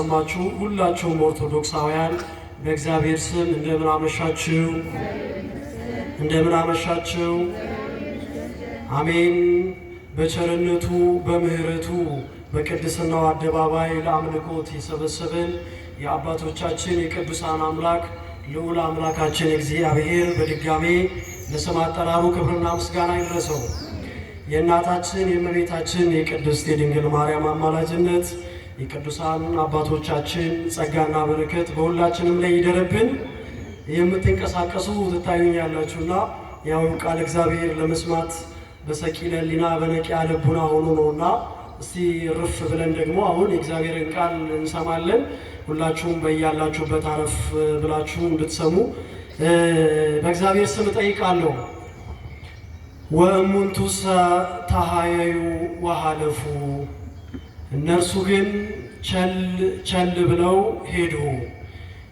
የተሰማችሁ ሁላችሁም ኦርቶዶክሳውያን በእግዚአብሔር ስም እንደምን አመሻችሁ። አሜን። በቸርነቱ በምህረቱ በቅድስናው አደባባይ ለአምልኮት የሰበሰበን የአባቶቻችን የቅዱሳን አምላክ ልዑል አምላካችን እግዚአብሔር በድጋሜ ለስም አጠራሩ ክብርና ምስጋና ይድረሰው። የእናታችን የእመቤታችን የቅድስት የድንግል ማርያም አማላጅነት የቅዱሳን አባቶቻችን ጸጋና በረከት በሁላችንም ላይ ይደረብን። የምትንቀሳቀሱ ትታዩኛላችሁና ያው ቃል እግዚአብሔር ለመስማት በሰቂለ ሕሊና በነቂያ ልቡና ሆኖ ነውና እስቲ ርፍ ብለን ደግሞ አሁን የእግዚአብሔርን ቃል እንሰማለን። ሁላችሁም በያላችሁበት አረፍ ብላችሁ እንድትሰሙ በእግዚአብሔር ስም ጠይቃለሁ። ወእሙንቱሰ ተሃየዩ ወሃለፉ፣ እነርሱ ግን ቸል ብለው ሄዱ።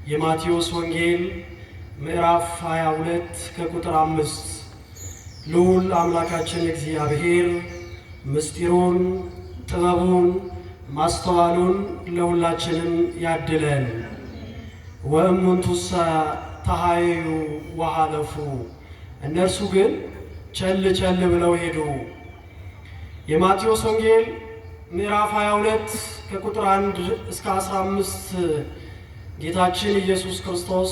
የማቴዎስ ወንጌል ምዕራፍ 22 ከቁጥር 5። ልዑል አምላካችን እግዚአብሔር ምስጢሩን ጥበቡን ማስተዋሉን ለሁላችንም ያድለን። ወእሙንቱሰ ተሃየዩ ወሃለፉ፣ እነርሱ ግን ቸል ብለው ሄዱ። የማቴዎስ ወንጌል ምዕራፍ 22 ከቁጥር 1 እስከ 15 ጌታችን ኢየሱስ ክርስቶስ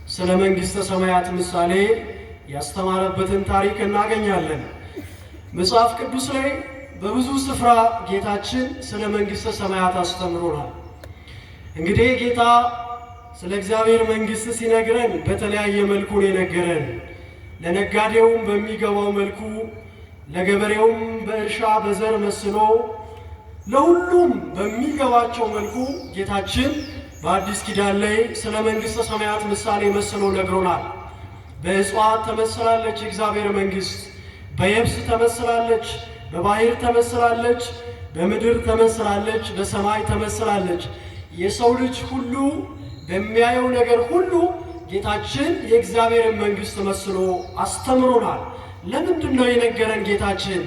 ስለ መንግሥተ ሰማያት ምሳሌ ያስተማረበትን ታሪክ እናገኛለን። መጽሐፍ ቅዱስ ላይ በብዙ ስፍራ ጌታችን ስለ መንግሥተ ሰማያት አስተምሮናል። እንግዲህ ጌታ ስለ እግዚአብሔር መንግሥት ሲነግረን በተለያየ መልኩ ነው የነገረን። ለነጋዴውም በሚገባው መልኩ፣ ለገበሬውም በእርሻ በዘር መስሎ ለሁሉም በሚገባቸው መልኩ ጌታችን በአዲስ ኪዳን ላይ ስለ መንግሥተ ሰማያት ምሳሌ መስሎ ነግሮናል። በእጽዋት ተመስላለች የእግዚአብሔር መንግሥት፣ በየብስ ተመስላለች፣ በባህር ተመስላለች፣ በምድር ተመስላለች፣ በሰማይ ተመስላለች። የሰው ልጅ ሁሉ በሚያየው ነገር ሁሉ ጌታችን የእግዚአብሔርን መንግሥት መስሎ አስተምሮናል። ለምንድን ነው የነገረን ጌታችን?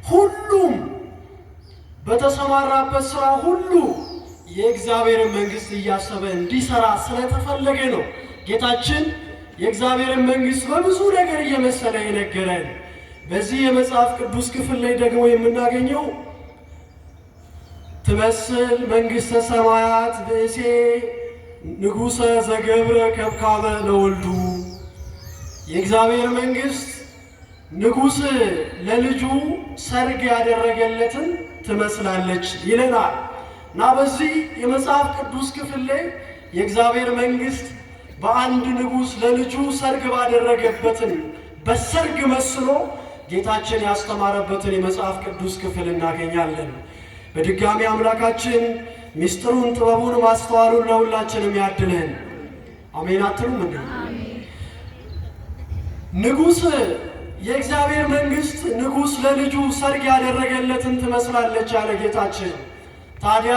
ሁሉም በተሰማራበት ስራ ሁሉ የእግዚአብሔርን መንግሥት እያሰበ እንዲሰራ ስለተፈለገ ነው ጌታችን የእግዚአብሔርን መንግሥት በብዙ ነገር እየመሰለ የነገረን። በዚህ የመጽሐፍ ቅዱስ ክፍል ላይ ደግሞ የምናገኘው ትመስል መንግሥተ ሰማያት ብእሴ ንጉሠ ዘገብረ ከብካበ ለወልዱ፣ የእግዚአብሔር መንግሥት ንጉሥ ለልጁ ሰርግ ያደረገለትን ትመስላለች ይለናል። እና በዚህ የመጽሐፍ ቅዱስ ክፍል ላይ የእግዚአብሔር መንግሥት በአንድ ንጉሥ ለልጁ ሰርግ ባደረገበትን በሰርግ መስሎ ጌታችን ያስተማረበትን የመጽሐፍ ቅዱስ ክፍል እናገኛለን። በድጋሚ አምላካችን ምስጢሩን ጥበቡን ማስተዋሉን ለሁላችንም ያድለን። አሜን አትሉም እንዴ? ንጉሥ የእግዚአብሔር መንግሥት ንጉሥ ለልጁ ሰርግ ያደረገለትን ትመስላለች ያለ ጌታችን። ታዲያ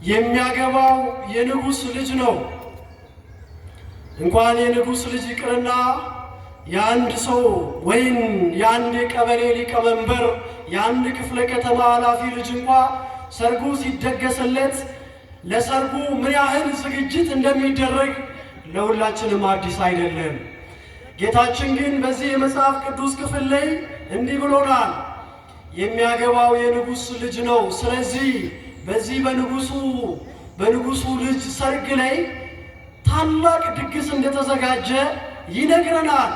የሚያገባው የንጉሥ ልጅ ነው። እንኳን የንጉሥ ልጅ ይቅርና የአንድ ሰው ወይም የአንድ የቀበሌ ሊቀመንበር የአንድ ክፍለ ከተማ ኃላፊ ልጅ እንኳ ሰርጉ ሲደገስለት ለሰርጉ ምን ያህል ዝግጅት እንደሚደረግ ለሁላችንም አዲስ አይደለም። ጌታችን ግን በዚህ የመጽሐፍ ቅዱስ ክፍል ላይ እንዲህ ብሎናል። የሚያገባው የንጉሥ ልጅ ነው። ስለዚህ በዚህ በንጉሱ ልጅ ሰርግ ላይ ታላቅ ድግስ እንደተዘጋጀ ይነግረናል።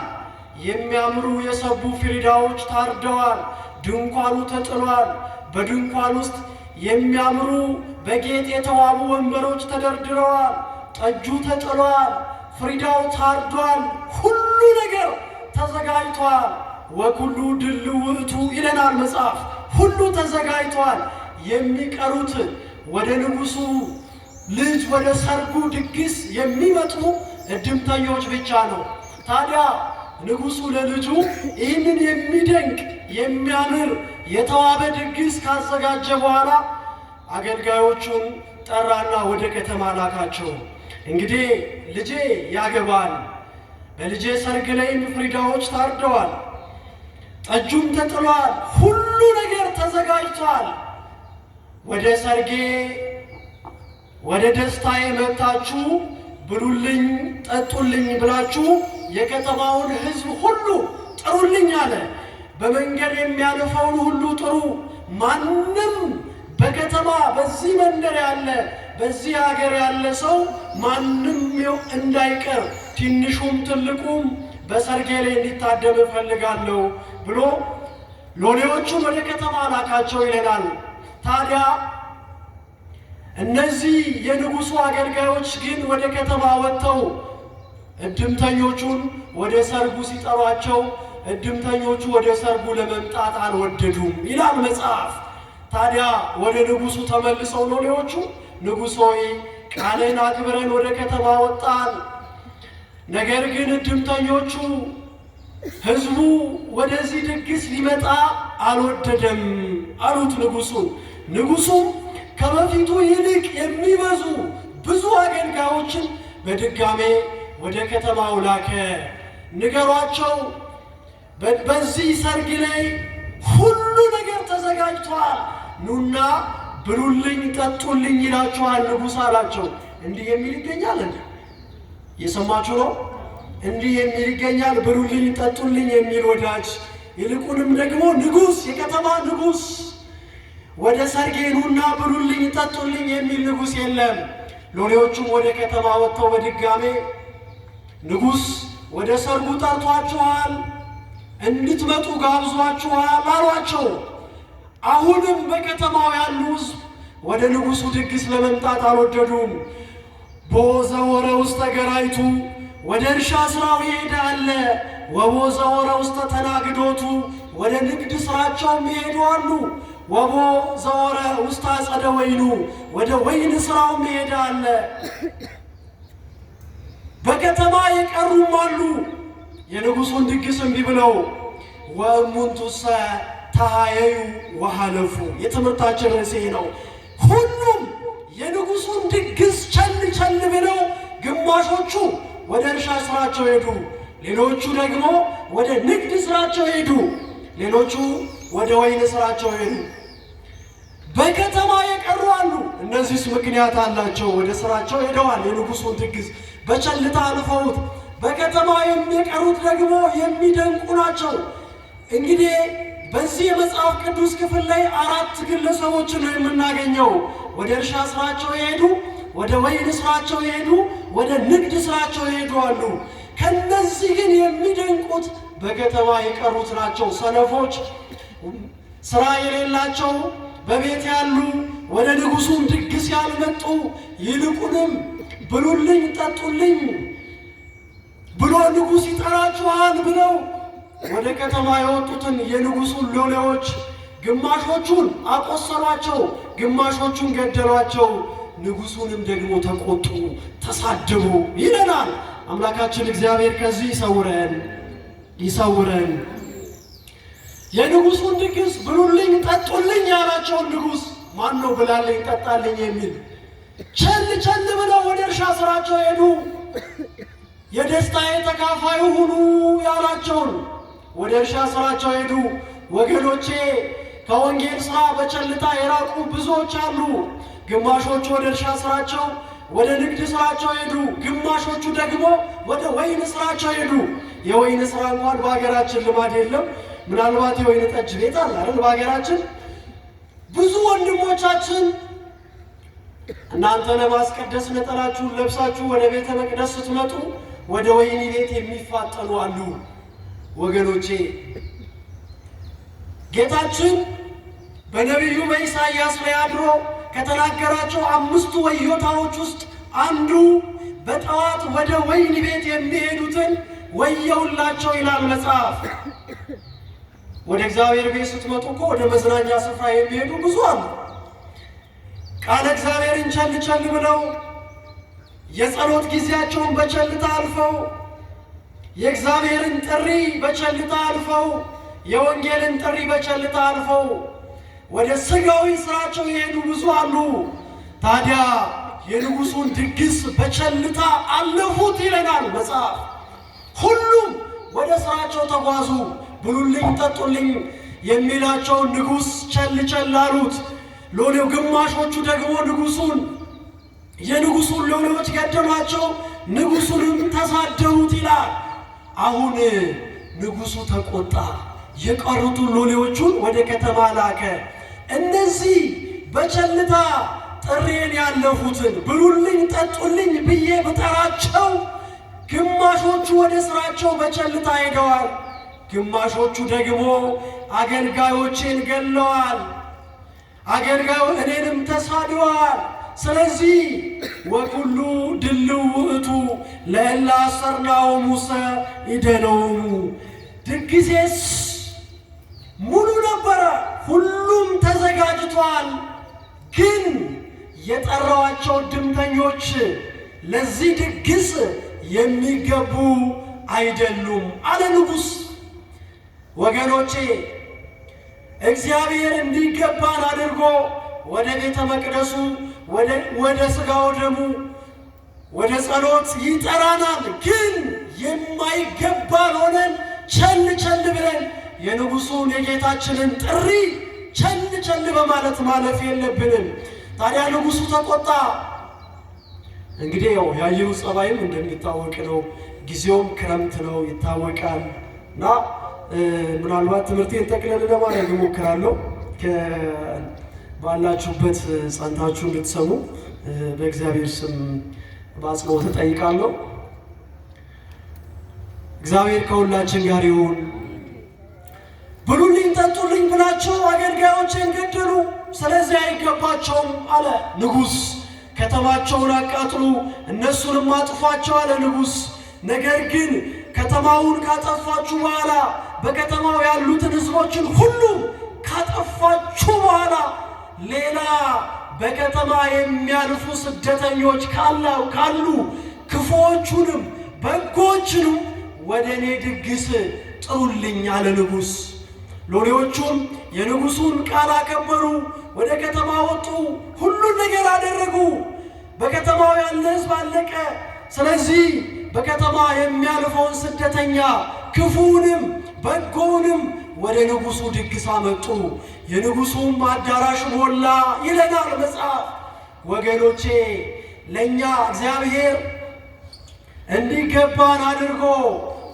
የሚያምሩ የሰቡ ፍሪዳዎች ታርደዋል። ድንኳኑ ተጥሏል። በድንኳን ውስጥ የሚያምሩ በጌጥ የተዋቡ ወንበሮች ተደርድረዋል። ጠጁ ተጥሏል። ፍሪዳው ታርዷል። ሁሉ ነገር ተዘጋጅቷል። ወኩሉ ድልው ውእቱ ይለናል መጽሐፍ። ሁሉ ተዘጋጅቷል። የሚቀሩት ወደ ንጉሱ ልጅ ወደ ሰርጉ ድግስ የሚመጡ እድምተኞች ብቻ ነው። ታዲያ ንጉሱ ለልጁ ይህንን የሚደንቅ የሚያምር የተዋበ ድግስ ካዘጋጀ በኋላ አገልጋዮቹን ጠራና ወደ ከተማ ላካቸው። እንግዲህ ልጄ ያገባል፣ በልጄ ሰርግ ላይም ፍሪዳዎች ታርደዋል፣ ጠጁም ተጥሏል፣ ሁሉ ነገር ተዘጋጅቷል። ወደ ሰርጌ ወደ ደስታዬ መጥታችሁ ብሉልኝ ጠጡልኝ ብላችሁ የከተማውን ሕዝብ ሁሉ ጥሩልኝ አለ። በመንገድ የሚያልፈውን ሁሉ ጥሩ። ማንም በከተማ በዚህ መንደር ያለ በዚህ ሀገር ያለ ሰው ማንም እንዳይቀር ትንሹም ትልቁም በሰርጌ ላይ እንዲታደም እፈልጋለሁ ብሎ ሎሌዎቹን ወደ ከተማ ላካቸው ይለናል። ታዲያ እነዚህ የንጉሡ አገልጋዮች ግን ወደ ከተማ ወጥተው እድምተኞቹን ወደ ሰርጉ ሲጠሯቸው እድምተኞቹ ወደ ሰርጉ ለመምጣት አልወደዱም ይላል መጽሐፍ። ታዲያ ወደ ንጉሡ ተመልሰው ሎሌዎቹ ንጉሥ ሆይ ቃልን አክብረን ወደ ከተማ ወጣን፣ ነገር ግን እድምተኞቹ ሕዝቡ ወደዚህ ድግስ ሊመጣ አልወደደም አሉት ንጉሡን። ንጉሡም ከበፊቱ ይልቅ የሚበዙ ብዙ አገልጋዮችን በድጋሜ ወደ ከተማው ላከ። ንገሯቸው፣ በዚህ ሰርግ ላይ ሁሉ ነገር ተዘጋጅቷል፣ ኑና ብሉልኝ ጠጡልኝ ይላችኋል ንጉሥ አላቸው። እንዲህ የሚል ይገኛል እንዴ? የሰማችሁ ነው? እንዲህ የሚል ይገኛል? ብሉልኝ ጠጡልኝ የሚል ወዳጅ። ይልቁንም ደግሞ ንጉሥ፣ የከተማ ንጉሥ ወደ ሰርጌ ኑና ብሉልኝ ጠጡልኝ የሚል ንጉሥ የለም። ሎሌዎቹም ወደ ከተማ ወጥተው በድጋሜ ንጉሥ ወደ ሰርጉ ጠርቷችኋል፣ እንድትመጡ ጋብዟችኋል አሏቸው። አሁንም በከተማው ያሉ ሕዝብ ወደ ንጉሡ ድግስ ለመምጣት አልወደዱም። ቦዘወረ ውስተ ገራይቱ ወደ እርሻ ስራው ይሄዳል፣ ወቦዘወረ ውስተ ተናግዶቱ ወደ ንግድ ስራቸውም ይሄዱ አሉ። ወቦ ዘወረ ውስተ አጸደ ወይኑ ወደ ወይን ስራውም ይሄዳል። በከተማ የቀሩም አሉ የንጉሡን ድግስ እምቢ ብለው። ወእሙንቱሰ ተሃየዩ ወሃለፉ። የትምህርታችን ርዕሴ ነው። ሁሉም የንጉሡን ድግስ ቸል ብለው ግማሾቹ ወደ እርሻ ስራቸው ሄዱ፣ ሌሎቹ ደግሞ ወደ ንግድ ስራቸው ሄዱ፣ ሌሎቹ ወደ ወይን ስራቸው ሄዱ። በከተማ የቀሩ አሉ። እነዚህስ ምክንያት አላቸው። ወደ ስራቸው ሄደዋል፣ የንጉሡን ድግስ በቸልታ አልፈውት። በከተማ የሚቀሩት ደግሞ የሚደንቁ ናቸው። እንግዲህ በዚህ የመጽሐፍ ቅዱስ ክፍል ላይ 4 ግለሰቦችን ነው የምናገኘው። ወደ እርሻ ስራቸው የሄዱ፣ ወደ ወይን ስራቸው የሄዱ፣ ወደ ንግድ ስራቸው የሄዱ አሉ። ከነዚህ ግን የሚደንቁት በከተማ የቀሩት ናቸው። ሰነፎች፣ ስራ የሌላቸው፣ በቤት ያሉ፣ ወደ ንጉሡም ድግስ ያልመጡ፣ ይልቁንም ብሉልኝ ጠጡልኝ ብሎ ንጉሥ ይጠራችኋል ብለው ወደ ከተማ የወጡትን የንጉሡን ሎሌዎች ግማሾቹን አቆሰሏቸው፣ ግማሾቹን ገደሏቸው። ንጉሡንም ደግሞ ተቆጡ፣ ተሳደቡ ይለናል። አምላካችን እግዚአብሔር ከዚህ ይሰውረን ይሰውረን። የንጉሡን ድግስ ብሉልኝ ጠጡልኝ ያላቸውን ንጉሥ ማን ነው ብላልኝ ጠጣልኝ የሚል? ቸል ብለው ወደ እርሻ ስራቸው ሄዱ። የደስታዬ ተካፋዩ ሁኑ ያላቸውን ወደ እርሻ ስራቸው ሄዱ። ወገኖቼ ከወንጌል ስራ በቸልታ የራቁ ብዙዎች አሉ። ግማሾቹ ወደ እርሻ ስራቸው ወደ ንግድ ስራቸው ሄዱ፣ ግማሾቹ ደግሞ ወደ ወይን ስራቸው ሄዱ። የወይን ስራ እንኳን በሀገራችን ልማድ የለም። ምናልባት የወይን ጠጅ ቤት አለ አይደል? በሀገራችን ብዙ ወንድሞቻችን እናንተ ለማስቀደስ ነጠላችሁን ለብሳችሁ ወደ ቤተ መቅደስ ስትመጡ ወደ ወይን ቤት የሚፋጠኑ አሉ። ወገኖቼ ጌታችን በነቢዩ በኢሳይያስ ላይ አድሮ ከተናገራቸው 5 ወዮታዎች ውስጥ አንዱ በጠዋት ወደ ወይን ቤት የሚሄዱትን ወየውላቸው ይላል መጽሐፍ። ወደ እግዚአብሔር ቤት ስትመጡ እኮ ወደ መዝናኛ ስፍራ የሚሄዱ ብዙ አሉ። ቃለ እግዚአብሔርን ቸል ብለው የጸሎት ጊዜያቸውን በቸልታ አልፈው የእግዚአብሔርን ጥሪ በቸልታ አልፈው የወንጌልን ጥሪ በቸልታ አልፈው ወደ ሥጋዊ ስራቸው የሄዱ ብዙ አሉ። ታዲያ የንጉሡን ድግስ በቸልታ አለፉት ይለናል መጽሐፍ። ሁሉም ወደ ስራቸው ተጓዙ። ብሉልኝ ጠጡልኝ የሚላቸውን ንጉሥ ቸል አሉት። ሎሌው ግማሾቹ ደግሞ የንጉሱን ሎሌዎች ገደሏቸው፣ ንጉሱንም ተሳደቡት ይላል። አሁን ንጉሱ ተቆጣ፣ የቀሩትን ሎሌዎቹን ወደ ከተማ ላከ። እነዚህ በቸልታ ጥሬን ያለፉትን ብሉልኝ ጠጡልኝ ብዬ ብጠራቸው ግማሾቹ ወደ ስራቸው በቸልታ ሄደዋል፣ ግማሾቹ ደግሞ አገልጋዮቼን ገለዋል፣ እኔንም ተሳድበዋል። ስለዚህ ወኩሉ ድልው ውእቱ ለእለ አሰርናሆሙ ሙሰ ይደለውሙ። ድግሴስ ሙሉ ነበረ፣ ሁሉም ተዘጋጅቷል። ግን የጠራዋቸው ድምተኞች ለዚህ ድግስ የሚገቡ አይደሉም አለ ንጉሥ። ወገኖቼ እግዚአብሔር እንዲገባን አድርጎ ወደ ቤተ መቅደሱ ወደ ሥጋው ደሙ ወደ ጸሎት ይጠራናል። ግን የማይገባን ሆነን ቸል ብለን የንጉሡን የጌታችንን ጥሪ ቸል በማለት ማለፍ የለብንም። ታዲያ ንጉሡ ተቆጣ። እንግዲህ ያው የአየሩ ጸባይም እንደሚታወቅ ነው፣ ጊዜውም ክረምት ነው ይታወቃል። እና ምናልባት ትምህርቴን ጠቅለል ለማድረግ እሞክራለሁ። ባላችሁበት ጸንታችሁ እንድትሰሙ በእግዚአብሔር ስም በአጽንኦት እጠይቃለሁ። እግዚአብሔር ከሁላችን ጋር ይሁን። ብሉልኝ ጠጡልኝ ብላችሁ አገልጋዮችን ገደሉ፣ ስለዚህ አይገባቸውም አለ ንጉሥ። ከተማቸውን አቃጥሉ፣ እነሱንም አጥፏቸው አለ ንጉሥ። ነገር ግን ከተማውን ካጠፋችሁ በኋላ በከተማው ያሉትን ሕዝቦችን ሁሉ ካጠፋችሁ በኋላ ሌላ በከተማ የሚያልፉ ስደተኞች ካሉ ክፉዎቹንም በጎችንም ወደ እኔ ድግስ ጥሩልኝ አለ ንጉሥ። ሎሌዎቹም የንጉሡን ቃል አከበሩ፣ ወደ ከተማ ወጡ፣ ሁሉን ነገር አደረጉ። በከተማው ያለ ሕዝብ አለቀ። ስለዚህ በከተማ የሚያልፈውን ስደተኛ ክፉውንም በጎውንም ወደ ንጉሡ ድግስ አመጡ። የንጉሡም አዳራሽ ሞላ ይለናል መጽሐፍ። ወገኖቼ ለእኛ እግዚአብሔር እንዲገባን አድርጎ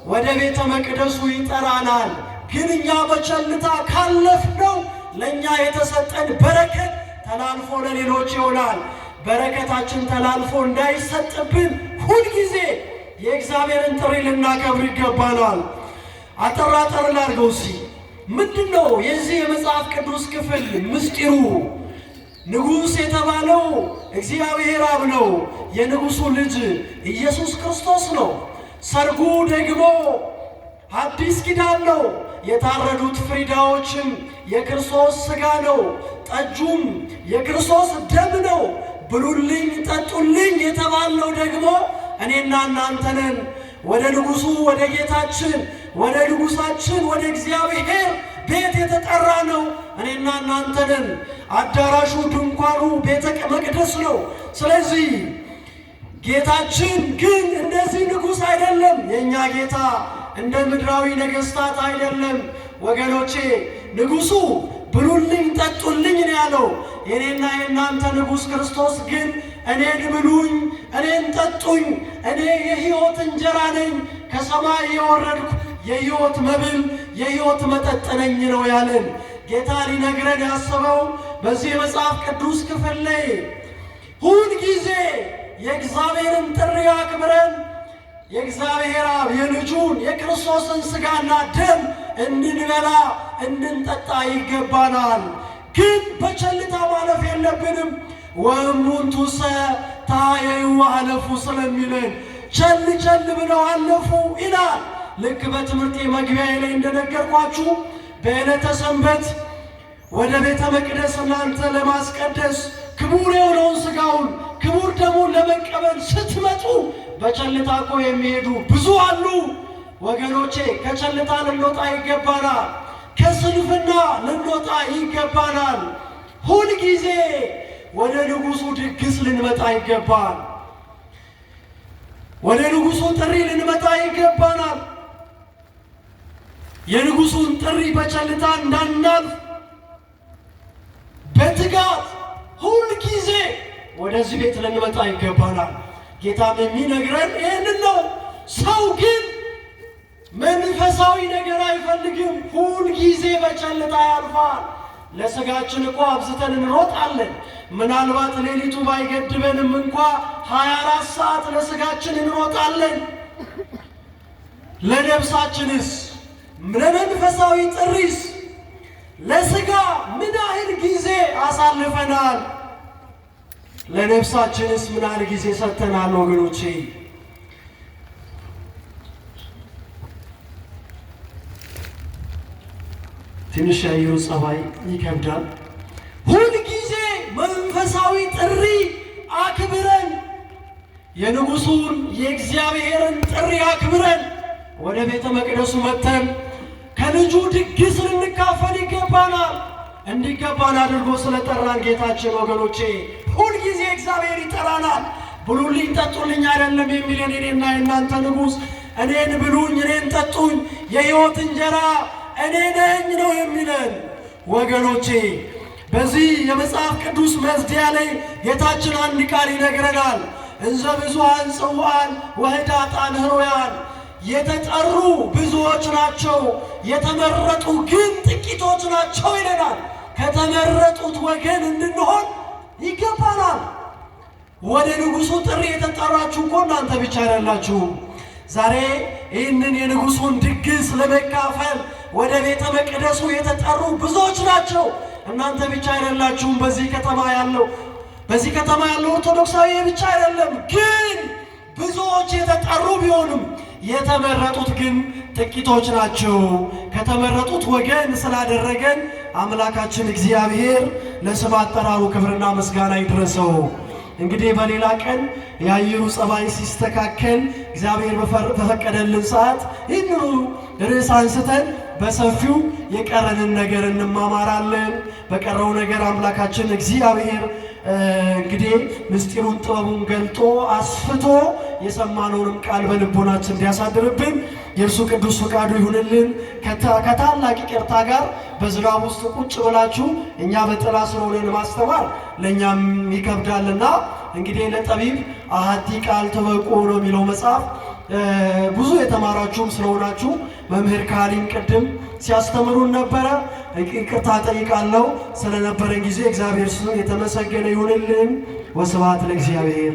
ወደ ቤተ መቅደሱ ይጠራናል። ግን እኛ በቸልታ ካለፍነው ለእኛ የተሰጠን በረከት ተላልፎ ለሌሎች ይሆናል። በረከታችን ተላልፎ እንዳይሰጥብን ሁልጊዜ የእግዚአብሔርን ጥሪ ልናከብር ይገባናል። አጠር ላድርገው እስኪ ምንድን ነው የዚህ የመጽሐፍ ቅዱስ ክፍል ምስጢሩ? ንጉሥ የተባለው እግዚአብሔር አብ ነው። የንጉሡ ልጅ ኢየሱስ ክርስቶስ ነው። ሰርጉ ደግሞ አዲስ ኪዳን ነው። የታረዱት ፍሪዳዎችም የክርስቶስ ሥጋ ነው። ጠጁም የክርስቶስ ደም ነው። ብሉልኝ ጠጡልኝ የተባለው ደግሞ እኔና እናንተ ነን። ወደ ንጉሡ ወደ ጌታችን ወደ ንጉሣችን ወደ እግዚአብሔር ቤት የተጠራ ነው። እኔና እናንተ ነን። አዳራሹ ድንኳኑ ቤተ መቅደስ ነው። ስለዚህ ጌታችን ግን እንደዚህ ንጉሥ አይደለም። የእኛ ጌታ እንደ ምድራዊ ነገሥታት አይደለም ወገኖቼ። ንጉሡ ብሉልኝ ጠጡልኝ ነው ያለው። የኔና የእናንተ ንጉሥ ክርስቶስ ግን እኔን ብሉኝ፣ እኔን ጠጡኝ፣ እኔ የሕይወት እንጀራ ነኝ፣ ከሰማይ የወረድኩ የሕይወት መብል የሕይወት መጠጥ ነኝ ነው ያለን። ጌታ ሊነግረን ያሰበው በዚህ የመጽሐፍ ቅዱስ ክፍል ላይ ሁል ጊዜ የእግዚአብሔርን ጥሪ አክብረን የእግዚአብሔር አብ የልጁን የክርስቶስን ሥጋና ደም እንድንበላ እንድንጠጣ ይገባናል። ግን በቸልታ ማለፍ የለብንም። ወእሙንቱሰ ታየዩ አለፉ ስለሚለን ቸል ብለው አለፉ ይላል። ልክ በትምህርቴ መግቢያ ላይ እንደነገርኳችሁ በዕለተ ሰንበት ወደ ቤተ መቅደስ እናንተ ለማስቀደስ ክቡር የሆነውን ሥጋውን ክቡር ደሙን ለመቀበል ስትመጡ በቸልታ እኮ የሚሄዱ ብዙ አሉ ወገኖቼ። ከቸልታ ልንወጣ ይገባናል። ከስንፍና ልንወጣ ይገባናል። ሁል ጊዜ ወደ ንጉሡ ድግስ ልንመጣ ይገባል። ወደ ንጉሡ ጥሪ ልንመጣ ይገባናል። የንጉሡን ጥሪ በቸልታ እንዳናልፍ በትግ በትጋት ሁል ጊዜ ወደዚህ ቤት ልንመጣ ይገባናል። ጌታም የሚነግረን ይህንን ነው። ሰው ግን መንፈሳዊ ነገር አይፈልግም። ሁል ጊዜ በቸልታ ያልፋል። ለስጋችን እኮ አብዝተን እንሮጣለን። ምናልባት ሌሊቱ ባይገድበንም እንኳ 24 ሰዓት ለስጋችን እንሮጣለን። ለነፍሳችንስ፣ ለመንፈሳዊ ጥሪስ፣ ለስጋ ምን ያህል ጊዜ አሳልፈናል? ለነፍሳችንስ ምን ያህል ጊዜ ሰጥተናል? ወገኖቼ ትንሽ የአየሩ ጸባይ ይከብዳል። ሁል ጊዜ መንፈሳዊ ጥሪ አክብረን የንጉሡን የእግዚአብሔርን ጥሪ አክብረን ወደ ቤተ መቅደሱ መጥተን ከልጁ ድግስ ልንካፈል ይገባናል። እንዲገባን አድርጎ ስለጠራን ጌታችን ወገኖቼ ሁል ጊዜ እግዚአብሔር ይጠራናል። ብሉልኝ ጠጡልኝ አይደለም የሚለን የኔና የእናንተ ንጉሥ። እኔን ብሉኝ እኔን ጠጡኝ የሕይወት እንጀራ እኔ ነኝ ነው የሚለን ወገኖቼ። በዚህ የመጽሐፍ ቅዱስ መዝጊያ ላይ ጌታችን አንድ ቃል ይነግረናል። እንዘ ብዙኃን ጽዋዓን ወኅዳጣን ሕሩያን። የተጠሩ ብዙዎች ናቸው፣ የተመረጡ ግን ጥቂቶች ናቸው ይለናል። ከተመረጡት ወገን እንድንሆን ይገባናል። ወደ ንጉሡ ጥሪ የተጠራችሁ እኮ እናንተ ብቻ አይደላችሁም። ዛሬ ይህንን የንጉሡን ድግስ ለመካፈል ወደ ቤተ መቅደሱ የተጠሩ ብዙዎች ናቸው። እናንተ ብቻ አይደላችሁም። በዚህ ከተማ ያለው ኦርቶዶክሳዊ ብቻ አይደለም። ግን ብዙዎች የተጠሩ ቢሆንም የተመረጡት ግን ጥቂቶች ናቸው። ከተመረጡት ወገን ስላደረገን አምላካችን እግዚአብሔር ለስም አጠራሩ ክብርና ምስጋና ይድረሰው። እንግዲህ በሌላ ቀን የአየሩ ጸባይ ሲስተካከል እግዚአብሔር በፈቀደልን ሰዓት ይህንኑ ርዕስ አንስተን በሰፊው የቀረንን ነገር እንማማራለን። በቀረው ነገር አምላካችን እግዚአብሔር እንግዲህ ምስጢሩን ጥበቡን ገልጦ አስፍቶ የሰማነውንም ቃል በልቦናችን እንዲያሳድርብን የእርሱ ቅዱስ ፈቃዱ ይሁንልን። ከታላቅ ይቅርታ ጋር በዝናብ ውስጥ ቁጭ ብላችሁ እኛ በጥላ ስለሆነን ማስተማር ለእኛም ይከብዳልና እንግዲህ ለጠቢብ አሐቲ ቃል ተበቁ ነው የሚለው መጽሐፍ። ብዙ የተማራችሁም ስለሆናችሁ መምህር ካሊም ቅድም ሲያስተምሩን ነበረ። ይቅርታ ጠይቃለሁ ስለነበረን ጊዜ። እግዚአብሔር ስሙ የተመሰገነ ይሁንልን። ወስብሐት ለእግዚአብሔር።